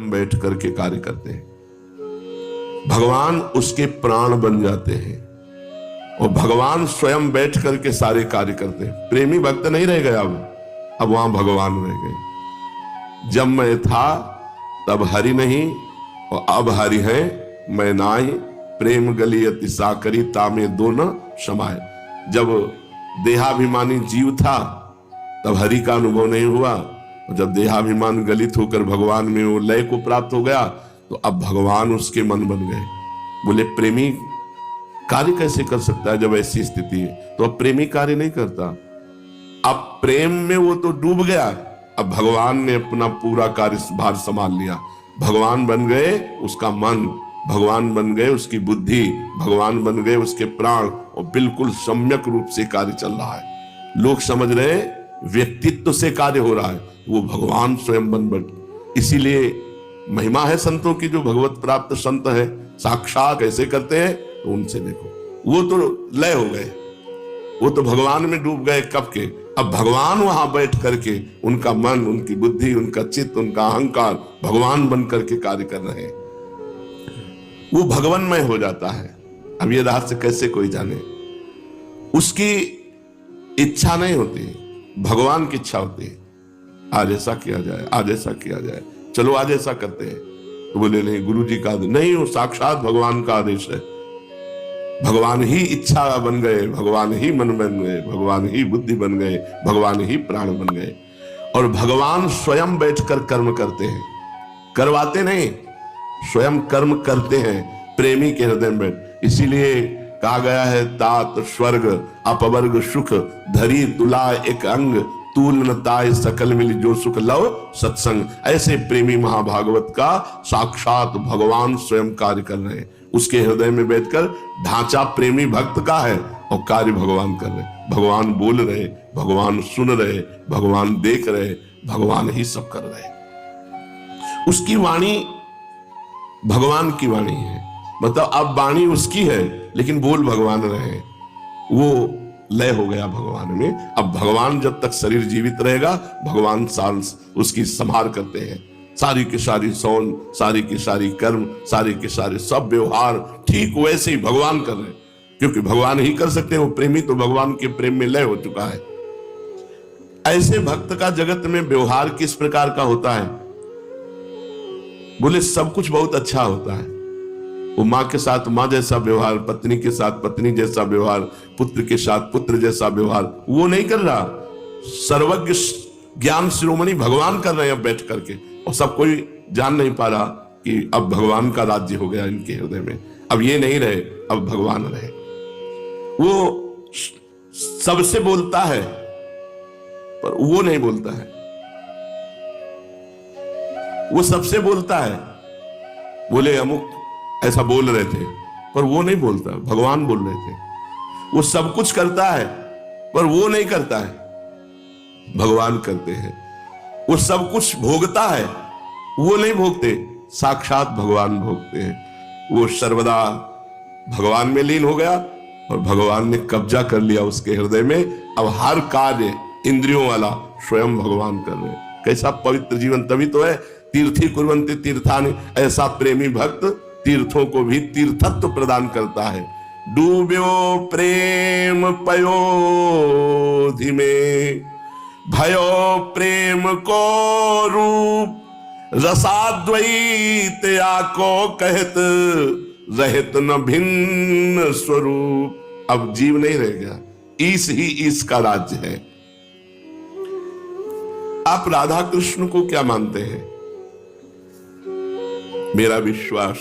स्वयं बैठ करके कार्य करते हैं। भगवान उसके प्राण बन जाते हैं और भगवान स्वयं बैठ करके सारे कार्य करते हैं। प्रेमी भक्त नहीं रह गया, अब वहां भगवान रह गए। जब मैं था तब हरि नहीं और अब हरि है मैं नाहि, प्रेम गली अति साकरी तामे दोनों समाये। जब देहाभिमानी जीव था तब हरि का अनुभव नहीं हुआ, और जब देहाभिमान गलित होकर भगवान में वो लय को प्राप्त हो गया तो अब भगवान उसके मन बन गए। बोले प्रेमी कार्य कैसे कर सकता है जब ऐसी स्थिति है? तो अब प्रेमी कार्य नहीं करता, अब प्रेम में वो तो डूब गया, अब भगवान ने अपना पूरा कार्यभार संभाल लिया। भगवान बन गए उसका मन, भगवान बन गए उसकी बुद्धि, भगवान बन गए उसके प्राण, और बिल्कुल सम्यक रूप से कार्य चल रहा है। लोग समझ रहे व्यक्तित्व से कार्य हो रहा है, वो भगवान स्वयं बन। इसीलिए महिमा है संतों की, जो भगवत प्राप्त संत है साक्षात कैसे करते हैं तो उनसे देखो। वो तो लय हो गए, वो तो भगवान में डूब गए कब के, अब भगवान वहां बैठ करके उनका मन, उनकी बुद्धि, उनका चित्त, उनका अहंकार भगवान बन करके कार्य कर रहे हैं। वो भगवानमय हो जाता है। अब ये रहस्य कैसे कोई जाने? उसकी इच्छा नहीं होती, भगवान की इच्छा होती है। आज ऐसा किया जाए, आज ऐसा किया जाए, चलो आज ऐसा करते हैं। तो बोले नहीं, गुरु जी का आदेश नहीं, वो साक्षात भगवान का आदेश है। भगवान ही इच्छा बन गए, भगवान ही मन बन गए, भगवान ही बुद्धि बन गए, भगवान ही प्राण बन गए। और भगवान स्वयं बैठकर कर्म करते हैं, करवाते नहीं, स्वयं कर्म करते हैं प्रेमी के हृदय में। इसीलिए कहा गया है तात स्वर्ग अपवर्ग सुख धरी तुला एक अंग, तूल न ताय सकल मिल जो सुख लव सत्संग। ऐसे प्रेमी महाभागवत का साक्षात भगवान स्वयं कार्य कर रहे हैं। उसके हृदय में बैठकर ढांचा प्रेमी भक्त का है और कार्य भगवान कर रहे। भगवान बोल रहे, भगवान सुन रहे, भगवान देख रहे, भगवान ही सब कर रहे। उसकी वाणी भगवान की वाणी है, मतलब अब वाणी उसकी है लेकिन बोल भगवान रहे। वो लय हो गया भगवान में। अब भगवान जब तक शरीर जीवित रहेगा भगवान साल उसकी संभाल करते हैं। सारी की सारी सौन, सारी की सारी कर्म, सारी के सारे सब व्यवहार ठीक वैसे ही भगवान कर रहे हैं, क्योंकि भगवान ही कर सकते हैं। वो प्रेमी तो भगवान के प्रेम में लय हो चुका है। ऐसे भक्त का जगत में व्यवहार किस प्रकार का होता है? बोले सब कुछ बहुत अच्छा होता है। वो माँ के साथ माँ जैसा व्यवहार, पत्नी के साथ पत्नी जैसा व्यवहार, पुत्र के साथ पुत्र जैसा व्यवहार वो नहीं कर रहा। सर्वज्ञ ज्ञान शिरोमणि भगवान कर रहे हैं अब बैठ करके, और सब कोई जान नहीं पा रहा कि अब भगवान का राज्य हो गया इनके हृदय में। अब ये नहीं रहे, अब भगवान रहे। वो सबसे बोलता है पर वो नहीं बोलता है, वो सबसे बोलता है। बोले अमुक ऐसा बोल रहे थे पर वो नहीं बोलता, भगवान बोल रहे थे। वो सब कुछ करता है पर वो नहीं करता है, भगवान करते हैं। वो सब कुछ भोगता है, वो नहीं भोगते, साक्षात भगवान भोगते हैं। वो सर्वदा भगवान में लीन हो गया और भगवान ने कब्जा कर लिया उसके हृदय में। अब हर कार्य इंद्रियों वाला स्वयं भगवान कर रहे हैं। कैसा पवित्र जीवन! तभी तो है तीर्थी कुर्वन्ति तीर्थानि। ऐसा प्रेमी भक्त तीर्थों को भी तीर्थत्व प्रदान करता है। डूब्यो प्रेम पयोधि में, भयो प्रेम को रूप, रसाद्वैत आको कहत, रहित न भिन्न स्वरूप। अब जीव नहीं रह गया, ईश ही ईश का राज्य है। आप राधा कृष्ण को क्या मानते हैं? मेरा विश्वास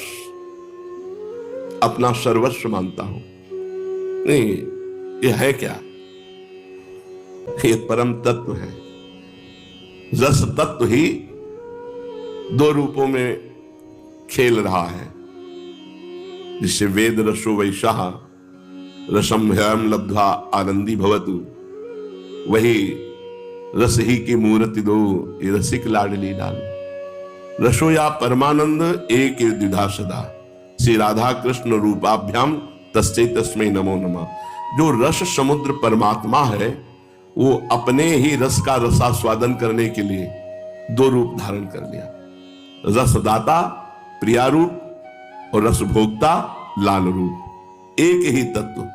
अपना सर्वस्व मानता हूं। नहीं, ये है क्या? ये परम तत्व है। रस तत्व ही दो रूपों में खेल रहा है, जिससे वेद रसो वैशाह रसम ह्यम लब्ध्वा आनंदी भवतु। वही रस ही की मूर्ति दो, ये रसिक लाडली लाल। रसो या परमानंद एक द्विधा सदा, श्री राधा कृष्ण रूपाभ्याम तस्मै तस्मै नमो नमः। जो रस समुद्र परमात्मा है वो अपने ही रस का रसास्वादन करने के लिए दो रूप धारण कर लिया। रसदाता प्रिया रूप और रसभोक्ता लाल रूप, एक ही तत्व।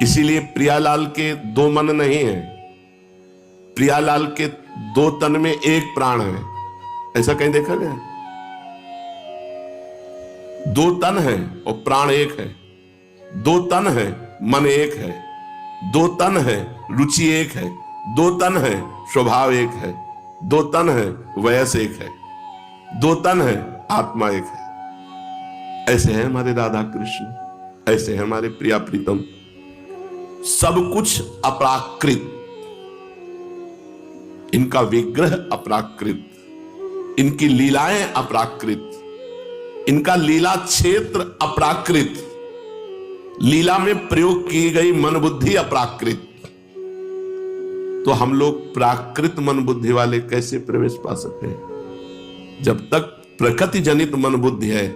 इसीलिए प्रियालाल के दो मन नहीं है, प्रियालाल के दो तन में एक प्राण है। ऐसा कहीं देखा गया? दो तन है और प्राण एक है, दो तन है मन एक है, दो तन है रुचि एक है, दो तन है स्वभाव एक है, दो तन है वयस एक है, दो तन है आत्मा एक है। ऐसे हैं हमारे राधा कृष्ण, ऐसे हैं हमारे प्रिया प्रीतम। सब कुछ अपराकृत, इनका विग्रह अपराकृत, इनकी लीलाएं अपराकृत, इनका लीला क्षेत्र अपराकृत, लीला में प्रयोग की गई मन बुद्धि अपराकृत। तो हम लोग प्राकृत मन बुद्धि वाले कैसे प्रवेश पा सकते हैं? जब तक प्रकृति जनित मन बुद्धि है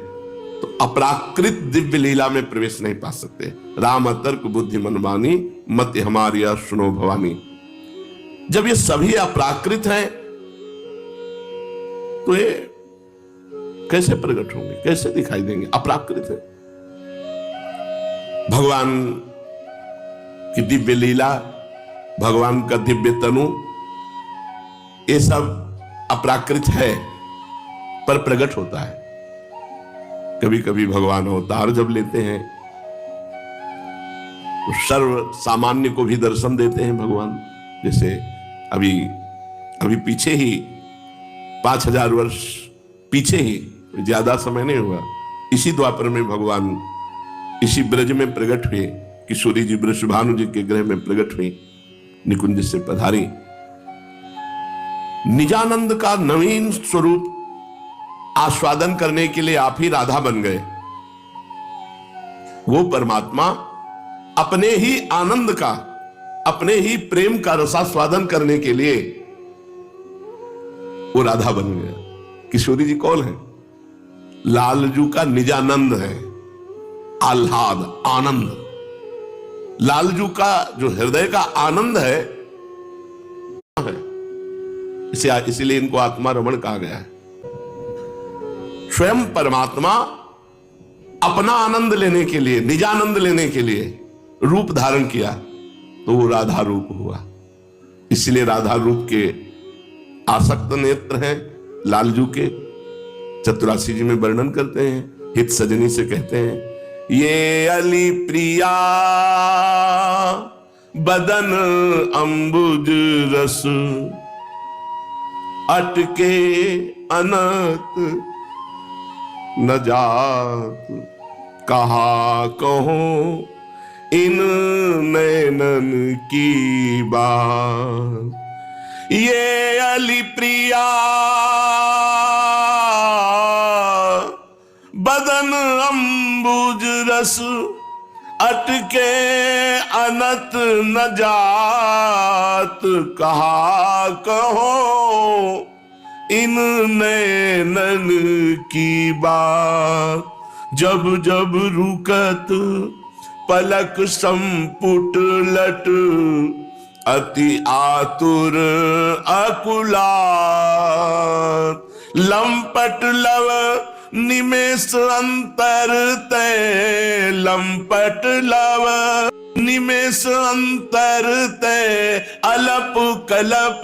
तो अपराकृत दिव्य लीला में प्रवेश नहीं पा सकते। राम तर्क बुद्धि मनमानी, मत हमारी सुनो भवानी। जब ये सभी अपराकृत हैं तो ये कैसे प्रकट होंगे, कैसे दिखाई देंगे? अपराकृत है। भगवान की दिव्य लीला, भगवान का दिव्य तनु, ये सब अपराकृत है पर प्रकट होता है। कभी कभी भगवान अवतार जब लेते हैं तो सर्व सामान्य को भी दर्शन देते हैं भगवान। जैसे अभी पीछे ही 5000 वर्ष पीछे ही, ज्यादा समय नहीं हुआ, इसी द्वापर में भगवान इसी ब्रज में प्रकट हुए, किशोरी जी वृषभानु जी के गृह में प्रकट हुई, निकुंज से पधारी। निजानंद का नवीन स्वरूप आस्वादन करने के लिए आप ही राधा बन गए। वो परमात्मा अपने ही आनंद का, अपने ही प्रेम का रसास्वादन करने के लिए वो राधा बन गया। किशोरी जी कौन है? लालजू का निजानंद है, आह्लाद, आनंद। लालजू का जो हृदय का आनंद है, इसीलिए इनको आत्मा रमण कहा गया है। स्वयं परमात्मा अपना आनंद लेने के लिए, निजानंद लेने के लिए रूप धारण किया तो वो राधा रूप हुआ। इसलिए राधा रूप के आसक्त नेत्र हैं लालजू के। चतुरासी जी में वर्णन करते हैं, हित सजनी से कहते हैं, ये अली प्रिया बदन अंबुज रस अटके अनत न जात, कहा कहूं इन नैनन की बात। ये अली प्रिया बदन अंबुज रस अटके अनत न जात, कहा कहो इन नैनन की बात। जब जब रुकत पलक संपुट लट, अति आतुर अकुलात, लंपट लव निमेष अंतर तय, लंपट लव निमेष अंतर तय, अलप कलप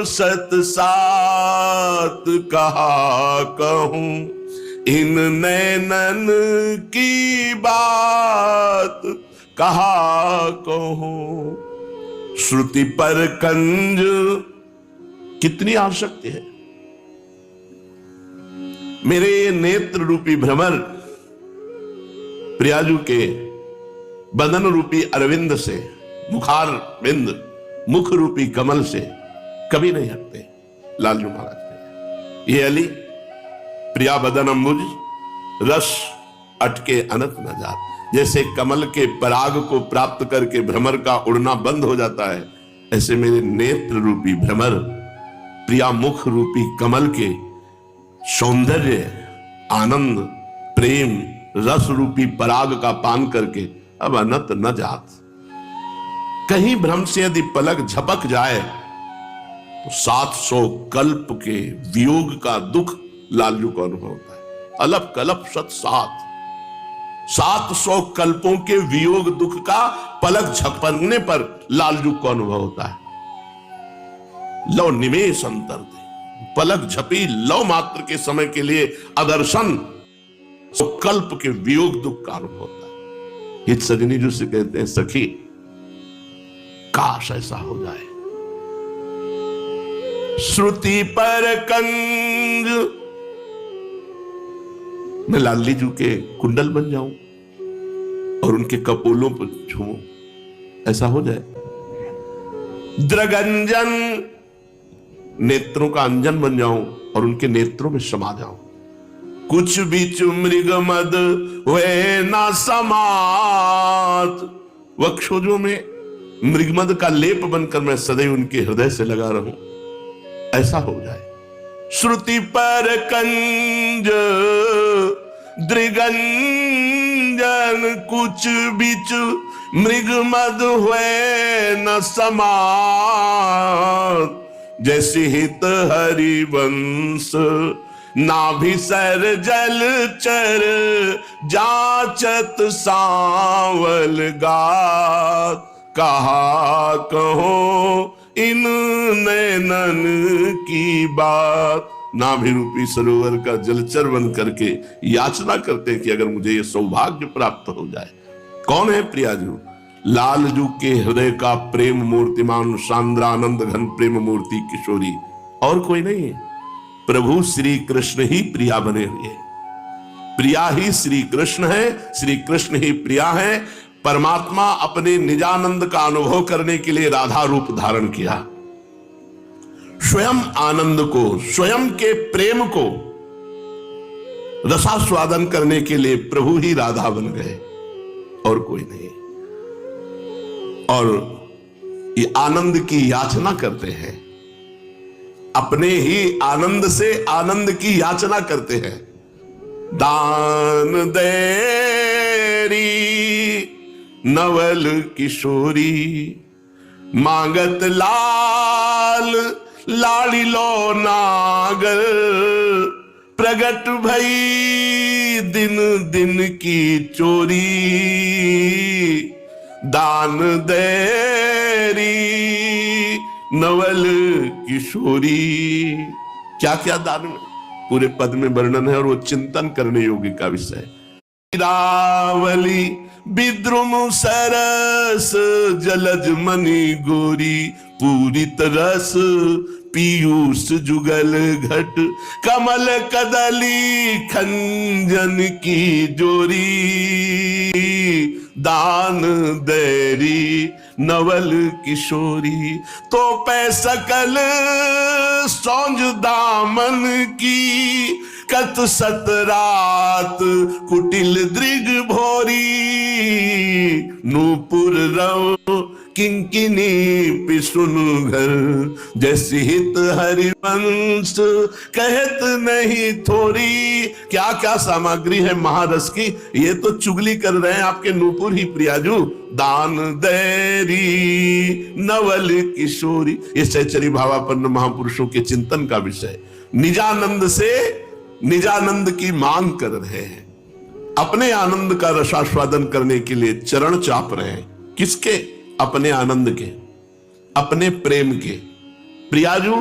सत सात, कहा कहूं इन नैनन की बात, कहा कहूं। श्रुति पर कंज कितनी आसक्ति है। मेरे ये नेत्र रूपी भ्रमर प्रियाजू के बदन रूपी अरविंद से, मुखार बिंद मुख रूपी कमल से कभी नहीं हटते। लालजू महाराज के ये अली प्रिया बदन अंबुज रस अटके अनंत न जात। जैसे कमल के पराग को प्राप्त करके भ्रमर का उड़ना बंद हो जाता है, ऐसे मेरे नेत्र रूपी भ्रमर प्रिया मुख रूपी कमल के सौंदर्य, आनंद, प्रेम, रस रूपी पराग का पान करके अब अनंत न जात। कहीं भ्रम से यदि पलक झपक जाए तो 700 कल्प के वियोग का दुख लालजू को अनुभव होता है। अलप कलप सत 700 कल्पों के वियोग दुख का पलक झपकने पर लालजू को अनुभव होता है। लव निमेष अंतर दे, पलक झपी लव मात्र के समय के लिए अदर्शन, तो कल्प के वियोग दुख का अनुभव होता है। हित सजनी जो से कहते हैं, सखी काश ऐसा हो जाए, श्रुति पर कंज मैं लाली जू के कुंडल बन जाऊं और उनके कपोलों पर छूऊं, ऐसा हो जाए। द्रगंजन नेत्रों का अंजन बन जाऊं और उनके नेत्रों में समा जाऊं। कुछ बीच मृग मद वे ना समात, वक्षोजों में मृगमद का लेप बनकर मैं सदैव उनके हृदय से लगा रहूं, ऐसा हो जाए। श्रुति पर कंज दृगंजन कुछ बीच मृगमद हुए न समात, जैसे हित हरिवंश नाभिसर जल चर जाचत सांवल गात, कहा कहो इन नैनन की बात। नाभिरूपी सरोवर का जलचर बन करके याचना करते हैं कि अगर मुझे ये सौभाग्य प्राप्त हो जाए। कौन है प्रियाजू? लालजू के हृदय का प्रेम मूर्तिमान सांद्रानंद घन प्रेम मूर्ति किशोरी, और कोई नहीं है। प्रभु श्री कृष्ण ही प्रिया बने हुए, प्रिया ही श्री कृष्ण है, श्री कृष्ण ही प्रिया है। परमात्मा अपने निजानंद का अनुभव करने के लिए राधा रूप धारण किया। स्वयं आनंद को, स्वयं के प्रेम को रसास्वादन करने के लिए प्रभु ही राधा बन गए और कोई नहीं। और ये आनंद की याचना करते हैं, अपने ही आनंद से आनंद की याचना करते हैं। दान देरी नवल किशोरी मांगत लाल लाड़ी लो नागर, प्रगट भई दिन दिन की चोरी। दान देरी नवल किशोरी, क्या क्या दान में पूरे पद में वर्णन है और वो चिंतन करने योग्य का विषय। रावली विद्रुम सरस जलज मणि गोरी, पूरित रस पीयूष जुगल घट, कमल कदली खंजन की जोरी। दान देरी नवल किशोरी, तो पै सकल सौंज दामन की, कत सत रात कुटिल दृग भोरी। नूपुर रव किंकिनी पिसुन घर, जैसे हित हरिवंश कहत नहीं थोरी। क्या क्या सामग्री है महारस की, ये तो चुगली कर रहे हैं आपके नूपुर ही प्रियाजू। दान देरी नवल किशोरी, ये सहचरी भावापन्न महापुरुषों के चिंतन का विषय। निजानंद से निजानंद की मांग कर रहे हैं, अपने आनंद का रसास्वादन करने के लिए चरण चाप रहे हैं। किसके? अपने आनंद के, अपने प्रेम के। प्रियाजू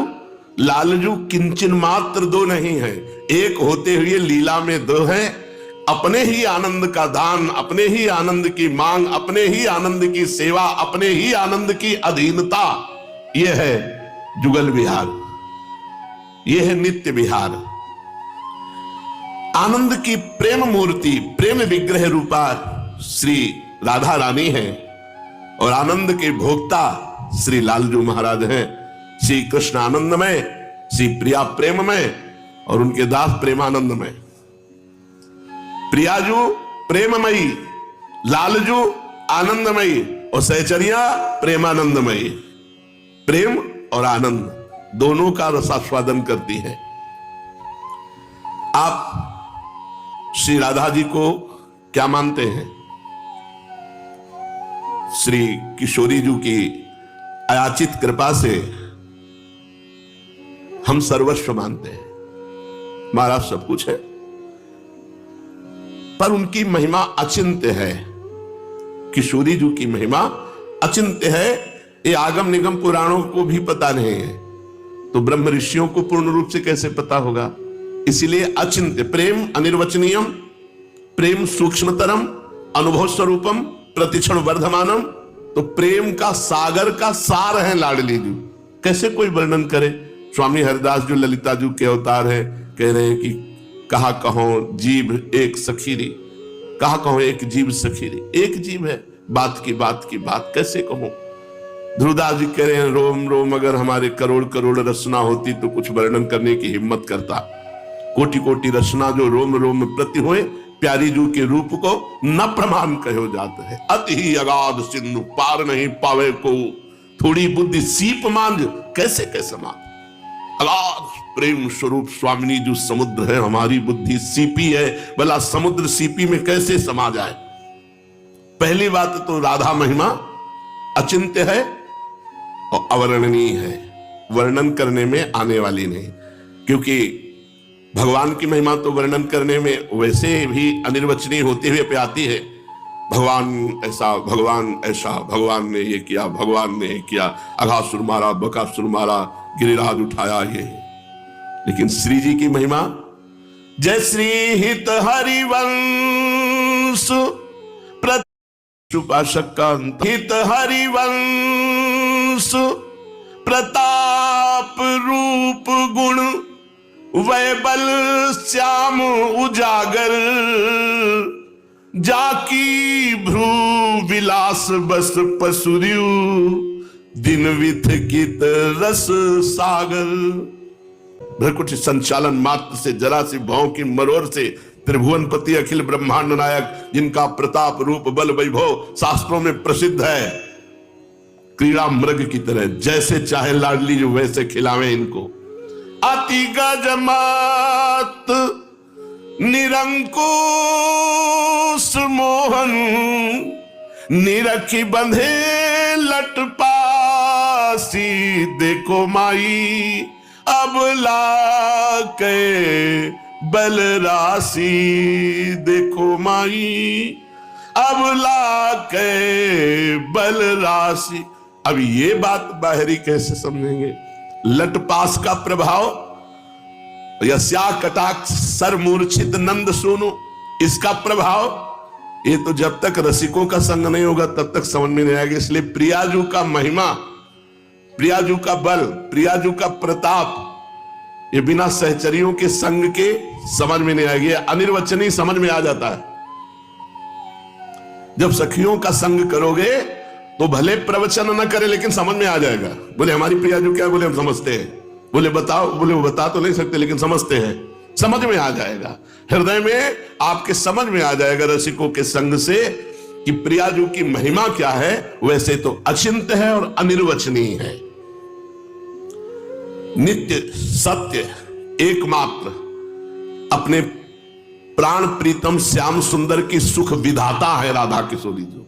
लालजू किंचन मात्र दो नहीं है, एक होते हुए लीला में दो है। अपने ही आनंद का दान, अपने ही आनंद की मांग, अपने ही आनंद की सेवा, अपने ही आनंद की अधीनता, यह है जुगल विहार, यह है नित्य विहार। आनंद की प्रेम मूर्ति, प्रेम विग्रह रूपा श्री राधा रानी है और आनंद के भोक्ता श्री लालजू महाराज हैं। श्री कृष्ण आनंदमय, श्री प्रिया प्रेममय और उनके दास प्रेमानंदमय। प्रियाजू प्रेममयी, लालजू आनंदमयी और सहचरिया प्रेमानंदमयी। प्रेम और आनंद दोनों का रसास्वादन करती है। आप श्री राधा जी को क्या मानते हैं? श्री किशोरी जी की अयाचित कृपा से हम सर्वस्व मानते हैं, महाराज सब कुछ है, पर उनकी महिमा अचिंत्य है। किशोरी जी की महिमा अचिंत्य है, ये आगम निगम पुराणों को भी पता नहीं है, तो ब्रह्म ऋषियों को पूर्ण रूप से कैसे पता होगा? इसीलिए अचिंत्य। प्रेम अनिर्वचनीयम, प्रेम सूक्ष्मतरम, अनुभव स्वरूपम, प्रतिक्षण वर्धमानम। तो प्रेम का सागर का सार है लाडली जी, कैसे कोई वर्णन करे? स्वामी हरिदास जो ललिता जी के अवतार है, कह रहे हैं कि कहा कहो जीव एक सखीरी, कहा कहो एक जीव सखीरी, एक जीव है, बात की बात कैसे कहूं? ध्रुवदास जी कह रहे हैं रोम रोम अगर हमारे करोड़ करोड़ रचना होती तो कुछ वर्णन करने की हिम्मत करता। कोटि कोटि रचना जो रोम रोम प्रति हुए, प्यारी जू के रूप को न प्रमाण कहो जाते हैं। अति ही अगाध सिंधु पार नहीं पावे को, थोड़ी बुद्धि सीप मांझ कैसे कैसे मान। अगाध प्रेम स्वरूप स्वामिनी जो समुद्र है, हमारी बुद्धि सीपी है, भला समुद्र सीपी में कैसे समा जाए? पहली बात तो राधा महिमा अचिंत्य है और अवर्णनीय है, वर्णन करने में आने वाली नहीं। क्योंकि भगवान की महिमा तो वर्णन करने में वैसे भी अनिर्वचनीय होते हुए पे आती है। भगवान ऐसा, भगवान ऐसा, भगवान ने ये किया, भगवान ने ये किया, अघासुर मारा, बकासुर मारा, गिरिराज उठाया, ये। लेकिन श्री जी की महिमा, जय श्री हित हरिवंश उपासक का हित हरिवंश, प्रताप रूप गुण वैबल श्याम उजागर, जाकी भ्रू विलास बस पसुरियु, दिन विथ गीत रस सागर। भ्रकुटी संचालन मात्र से, जरा सी भाव की मरोर से, त्रिभुवनपति अखिल ब्रह्मांड नायक, जिनका प्रताप रूप बल वैभव शास्त्रों में प्रसिद्ध है, क्रीड़ा मृग की तरह जैसे चाहे लाडली जो वैसे खिलावे इनको। अति गजमात निरंकुश मोहन, निरखी बंधे लटपासी, देखो माई अब लाके बल राशि, देखो माई अब लाके बल राशि। अब ये बात बाहरी कैसे समझेंगे? लटपास का प्रभाव, यस्या कटाक्ष सर मूर्छित नंद सोनू, इसका प्रभाव, ये तो जब तक रसिकों का संग नहीं होगा तब तक समझ में नहीं आएगा। इसलिए प्रियाजू का महिमा, प्रियाजू का बल, प्रियाजू का प्रताप, ये बिना सहचरियों के संग के समझ में नहीं आएगी। अनिर्वचनीय समझ में आ जाता है। जब सखियों का संग करोगे तो भले प्रवचन न करे लेकिन समझ में आ जाएगा। बोले हमारी प्रियाजू क्या? बोले हम समझते हैं। बोले बताओ? बोले वो बता तो नहीं सकते लेकिन समझते हैं। समझ में आ जाएगा, हृदय में आपके समझ में आ जाएगा रसिकों के संग से कि प्रियाजू की महिमा क्या है। वैसे तो अचिंत्य है और अनिर्वचनीय है, नित्य सत्य एकमात्र, अपने प्राण प्रीतम श्याम सुंदर की सुख विधाता है राधा किशोरी जी।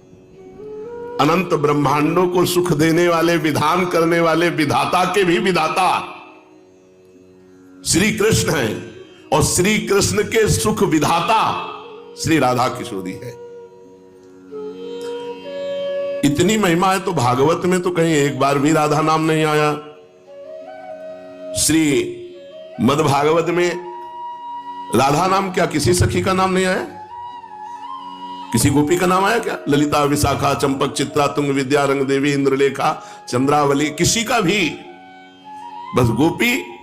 अनंत ब्रह्मांडों को सुख देने वाले, विधान करने वाले, विधाता के भी विधाता श्री कृष्ण है और श्री कृष्ण के सुख विधाता श्री राधा किशोरी है। इतनी महिमा है तो भागवत में तो कहीं एक बार भी राधा नाम नहीं आया। श्री मद भागवत में राधा नाम क्या किसी सखी का नाम नहीं आया? किसी गोपी का नाम आया क्या? ललिता, विशाखा, चंपक, चित्रा, तुंग, विद्या, रंग देवी, इंद्रलेखा, चंद्रावली, किसी का भी? बस गोपी